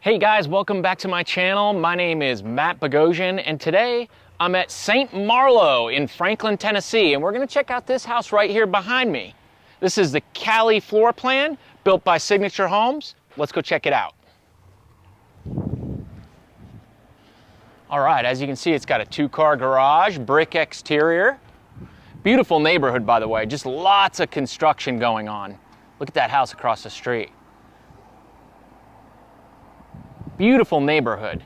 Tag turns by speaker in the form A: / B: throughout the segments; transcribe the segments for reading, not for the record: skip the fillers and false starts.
A: Hey guys, welcome back to my channel. My name is Matt Bogosian, and today I'm at St. Marlo in Franklin, Tennessee, and we're gonna check out this house right here behind me. This is the Callie floor plan built by Signature Homes. Let's go check it out. All right, as you can see, it's got a 2-car garage, brick exterior. Beautiful neighborhood, by the way, just lots of construction going on. Look at that house across the street. Beautiful neighborhood.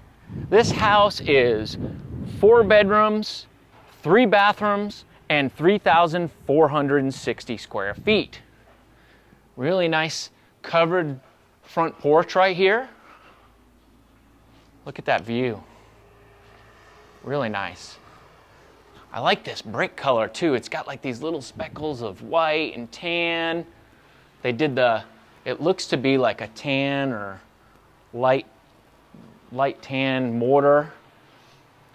A: This house is 4 bedrooms, 3 bathrooms, and 3,460 square feet. Really nice covered front porch right here. Look at that view. Really nice. I like this brick color too. It's got like these little speckles of white and tan. They did it looks to be like a tan or light tan mortar.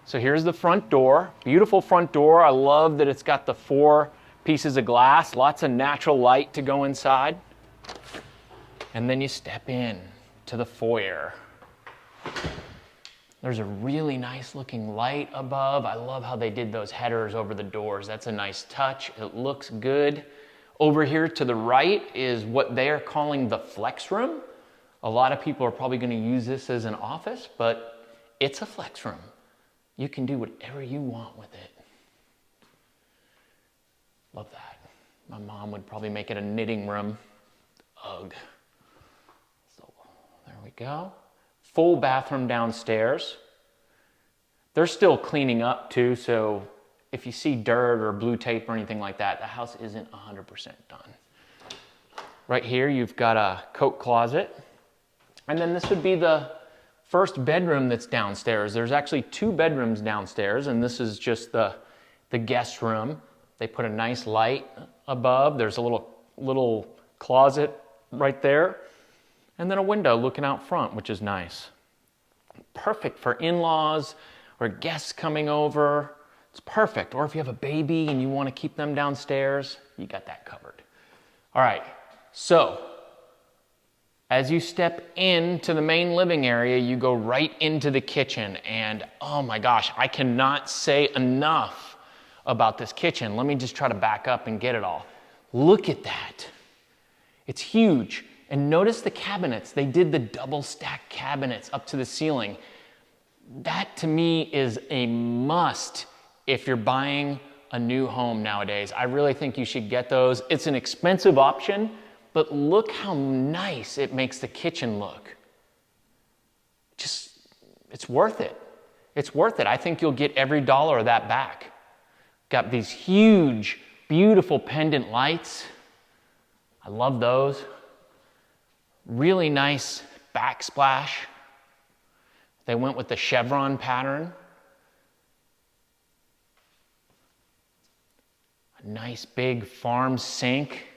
A: So here's the front door, beautiful front door. I love that it's got the 4 pieces of glass, lots of natural light to go inside. And then you step in to the foyer. There's a really nice looking light above. I love how they did those headers over the doors. That's a nice touch. It looks good. Over here to the right is what they are calling the flex room. A lot of people are probably going to use this as an office, but it's a flex room. You can do whatever you want with it. Love that. My mom would probably make it a knitting room. Ugh. So there we go. Full bathroom downstairs. They're still cleaning up too, so if you see dirt or blue tape or anything like that, the house isn't 100% done. Right here, you've got a coat closet. And then this would be the first bedroom that's downstairs. There's actually 2 bedrooms downstairs, and this is just the guest room. They put a nice light above. There's a little closet right there, and then a window looking out front, which is nice. Perfect for in-laws or guests coming over. It's perfect. Or if you have a baby and you want to keep them downstairs, you got that covered. All right, so as you step into the main living area, you go right into the kitchen, and oh my gosh, I cannot say enough about this kitchen. Let me just try to back up and get it all. Look at that. It's huge. And notice the cabinets. They did the double stack cabinets up to the ceiling. That to me is a must if you're buying a new home nowadays. I really think you should get those. It's an expensive option, but look how nice it makes the kitchen look. It's worth it. It's worth it. I think you'll get every dollar of that back. Got these huge, beautiful pendant lights. I love those. Really nice backsplash. They went with the chevron pattern. A nice big farm sink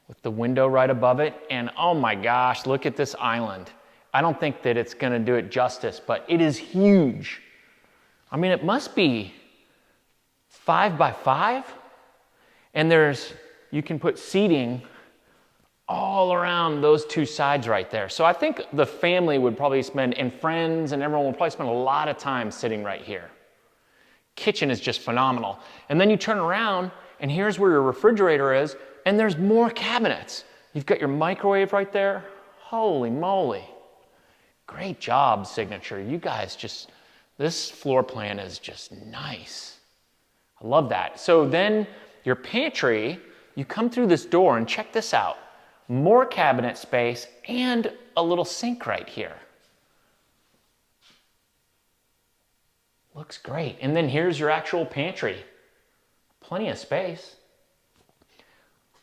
A: with the window right above it. And oh my gosh, look at this island. I don't think that it's gonna do it justice, but it is huge. I mean, it must be 5 by 5. And you can put seating all around those 2 sides right there. So I think the family would probably and friends and everyone would probably spend a lot of time sitting right here. Kitchen is just phenomenal. And then you turn around and here's where your refrigerator is, and there's more cabinets. You've got your microwave right there. Holy moly. Great job, Signature. You guys this floor plan is just nice. I love that. So then your pantry, you come through this door and check this out. More cabinet space and a little sink right here. Looks great. And then here's your actual pantry. Plenty of space.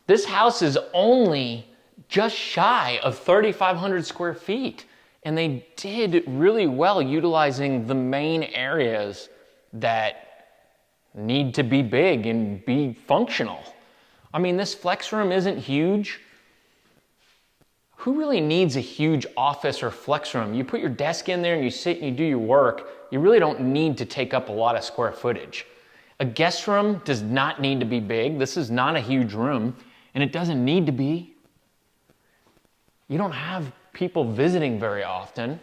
A: This house is only just shy of 3,500 square feet. And they did really well utilizing the main areas that need to be big and be functional. I mean, this flex room isn't huge. Who really needs a huge office or flex room? You put your desk in there and you sit and you do your work. You really don't need to take up a lot of square footage. A guest room does not need to be big. This is not a huge room, and it doesn't need to be. You don't have people visiting very often.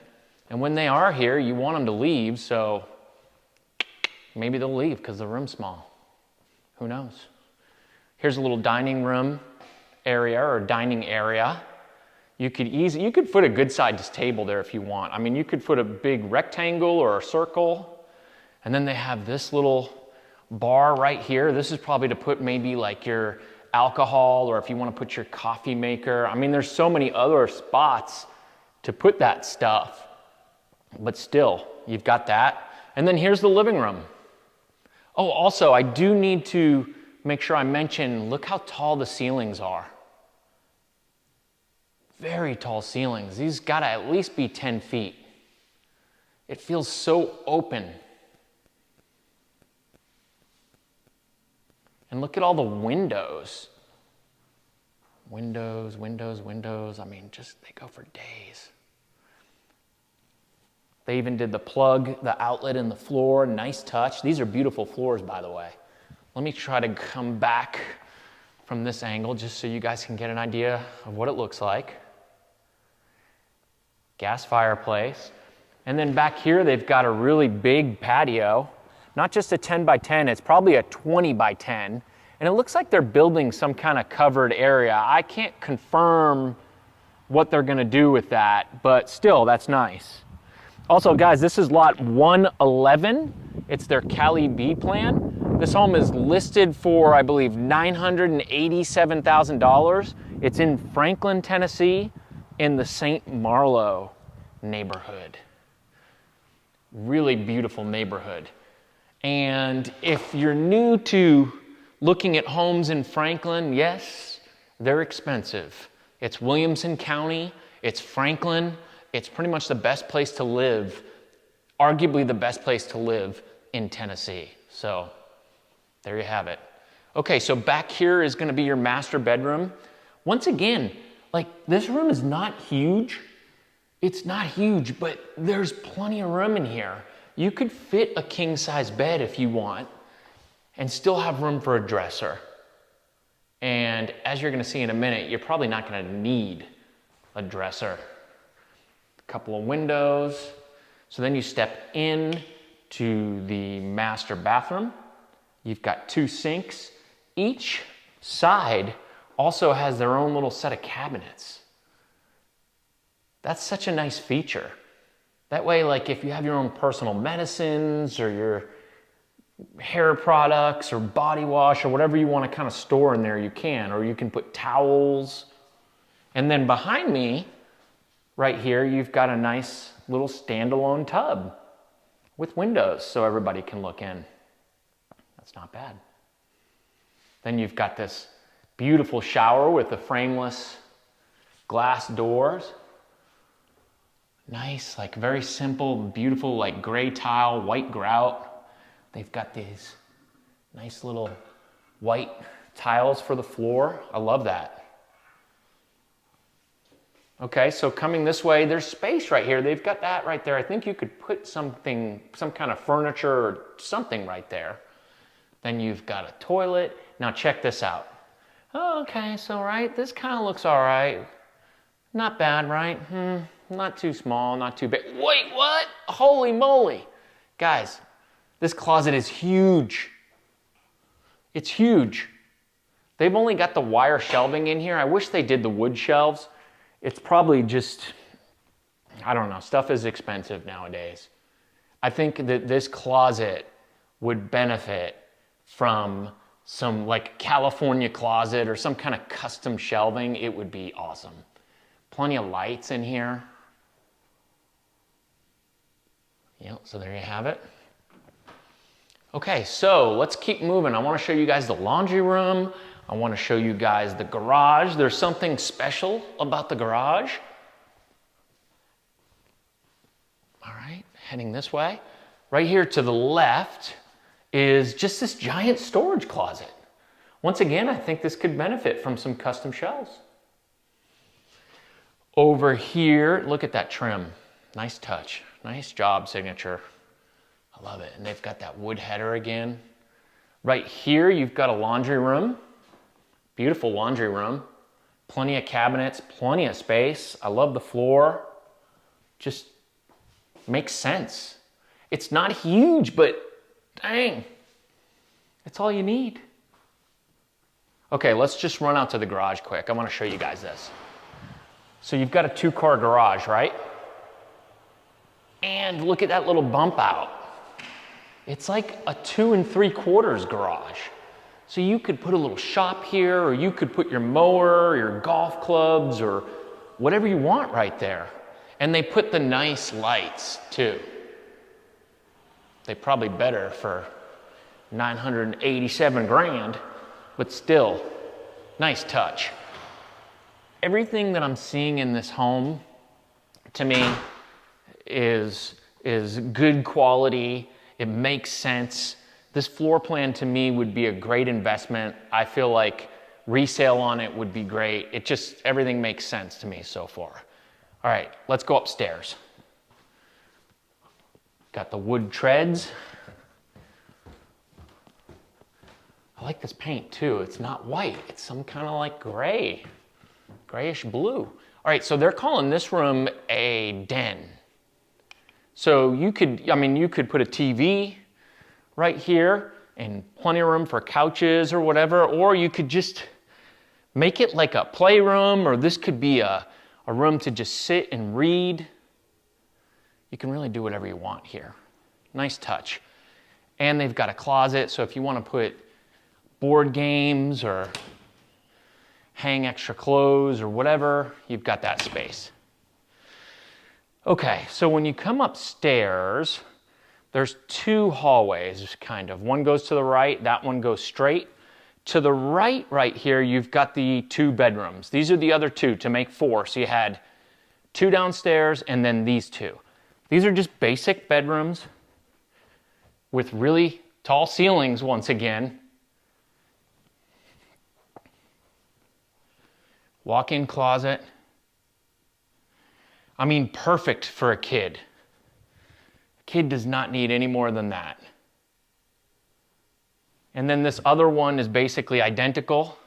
A: And when they are here, you want them to leave, so maybe they'll leave because the room's small. Who knows? Here's a little dining room area or dining area. You could put a good sized table there if you want. I mean, you could put a big rectangle or a circle. And then they have this little bar right here. This is probably to put maybe like your alcohol, or if you want to put your coffee maker. I mean, there's so many other spots to put that stuff. But still, you've got that. And then here's the living room. Oh, also, I do need to make sure I mention, look how tall the ceilings are. Very tall ceilings. These gotta at least be 10 feet. It feels so open. And look at all the windows. Windows, windows, windows. I mean, just, they go for days. They even did the plug, the outlet in the floor. Nice touch. These are beautiful floors, by the way. Let me try to come back from this angle just so you guys can get an idea of what it looks like. Gas fireplace. And then back here, they've got a really big patio. Not just a 10 by 10, it's probably a 20 by 10. And it looks like they're building some kind of covered area. I can't confirm what they're gonna do with that, but still, that's nice. Also, guys, this is lot 111. It's their Callie B plan. This home is listed for, I believe, $987,000. It's in Franklin, Tennessee, in the St. Marlo neighborhood. Really beautiful neighborhood. And if you're new to looking at homes in Franklin, yes, they're expensive. It's Williamson County, it's Franklin, it's pretty much the best place to live, arguably the best place to live in Tennessee. So there you have it. Okay, so back here is gonna be your master bedroom. Once again, like, this room is not huge. It's not huge, but there's plenty of room in here. You could fit a king size bed if you want and still have room for a dresser. And as you're gonna see in a minute, you're probably not gonna need a dresser. A couple of windows. So then you step in to the master bathroom. You've got 2 sinks. Each side also has their own little set of cabinets. That's such a nice feature. That way, like, if you have your own personal medicines or your hair products or body wash or whatever you want to kind of store in there, you can. Or you can put towels. And then behind me, right here, you've got a nice little standalone tub with windows so everybody can look in. That's not bad. Then you've got this beautiful shower with the frameless glass doors. Nice, like very simple, beautiful, like gray tile, white grout. They've got these nice little white tiles for the floor. I love that. Okay, so coming this way, there's space right here. They've got that right there. I think you could put something, some kind of furniture or something right there. Then you've got a toilet. Now check this out. Oh, okay, so right, this kind of looks all right. Not bad, right? Not too small, not too big. Wait, what? Holy moly. Guys, this closet is huge. It's huge. They've only got the wire shelving in here. I wish they did the wood shelves. It's probably just, I don't know, stuff is expensive nowadays. I think that this closet would benefit from some like California closet or some kind of custom shelving. It would be awesome. Plenty of lights in here. Yep, so there you have it. Okay, so let's keep moving. I want to show you guys the laundry room. I want to show you guys the garage. There's something special about the garage. All right, heading this way. Right here to the left is just this giant storage closet. Once again, I think this could benefit from some custom shelves. Over here, look at that trim. Nice touch, nice job signature. I love it. And they've got that wood header again. Right here, you've got a laundry room. Beautiful laundry room. Plenty of cabinets, plenty of space. I love the floor. Just makes sense. It's not huge, but dang, it's all you need. Okay, let's just run out to the garage quick. I want to show you guys this. So you've got a 2-car garage, right? And look at that little bump out. It's like a 2 3/4 garage. So you could put a little shop here, or you could put your mower, your golf clubs, or whatever you want right there. And they put the nice lights too. They probably better for 987 grand, but still, nice touch. Everything that I'm seeing in this home, to me, is good quality. It makes sense. This floor plan to me would be a great investment. I feel like resale on it would be great. It just, everything makes sense to me so far. All right, let's go upstairs. Got the wood treads. I like this paint too. It's not white. It's some kind of like gray, grayish blue. All right, so they're calling this room a den. So you could put a TV right here and plenty of room for couches or whatever, or you could just make it like a playroom, or this could be a room to just sit and read. You can really do whatever you want here. Nice touch. And they've got a closet, so if you want to put board games or hang extra clothes or whatever, you've got that space. Okay, so when you come upstairs, there's 2 hallways, kind of. One goes to the right, that one goes straight. To the right here, you've got the 2 bedrooms. These are the other 2 to make 4. So you had 2 downstairs and then these 2. These are just basic bedrooms with really tall ceilings once again. Walk-in closet. I mean, perfect for a kid. A kid does not need any more than that. And then this other one is basically identical.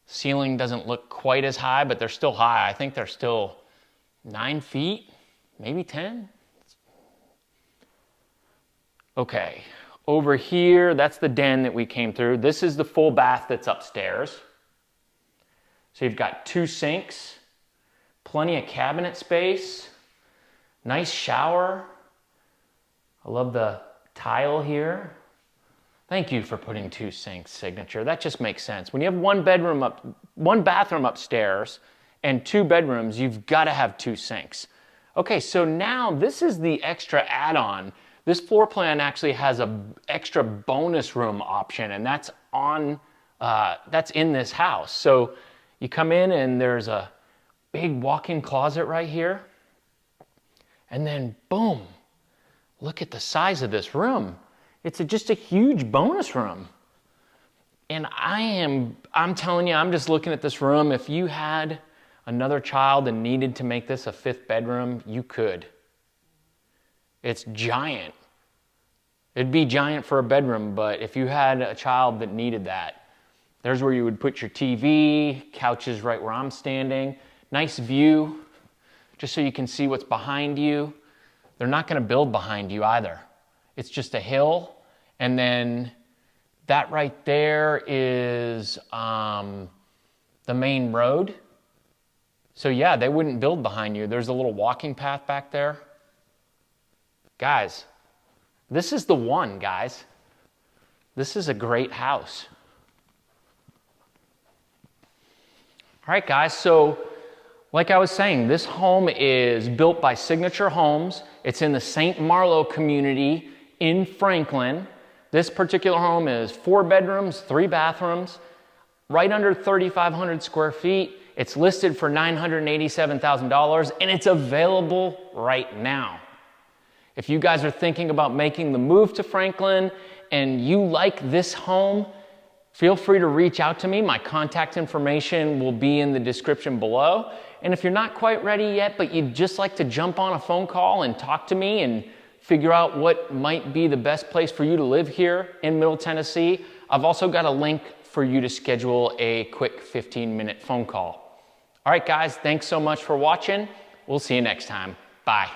A: Ceiling doesn't look quite as high, but they're still high. I think they're still 9 feet, maybe 10. Okay, over here, that's the den that we came through. This is the full bath that's upstairs. So you've got 2 sinks, plenty of cabinet space, nice shower. I love the tile here. Thank you for putting 2 sinks, Signature. That just makes sense. When you have one bathroom upstairs and 2 bedrooms, you've got to have 2 sinks. Okay, so now this is the extra add-on. This floor plan actually has an extra bonus room option, and that's in this house. So you come in and there's a big walk-in closet right here. And then boom, look at the size of this room. It's just a huge bonus room. And I'm telling you, I'm just looking at this room. If you had another child and needed to make this a 5th bedroom, you could. It's giant. It'd be giant for a bedroom, but if you had a child that needed that, there's where you would put your TV, couches right where I'm standing. Nice view, just so you can see what's behind you. They're not going to build behind you either. It's just a hill, and then that right there is the main road. So yeah, they wouldn't build behind you. There's a little walking path back there. Guys, this is the one, guys. This is a great house. All right, guys, so like I was saying, this home is built by Signature Homes. It's in the St. Marlo community in Franklin. This particular home is 4 bedrooms, 3 bathrooms, right under 3,500 square feet. It's listed for $987,000, and it's available right now. If you guys are thinking about making the move to Franklin and you like this home, feel free to reach out to me. My contact information will be in the description below. And if you're not quite ready yet, but you'd just like to jump on a phone call and talk to me and figure out what might be the best place for you to live here in Middle Tennessee, I've also got a link for you to schedule a quick 15-minute phone call. All right, guys, thanks so much for watching. We'll see you next time. Bye.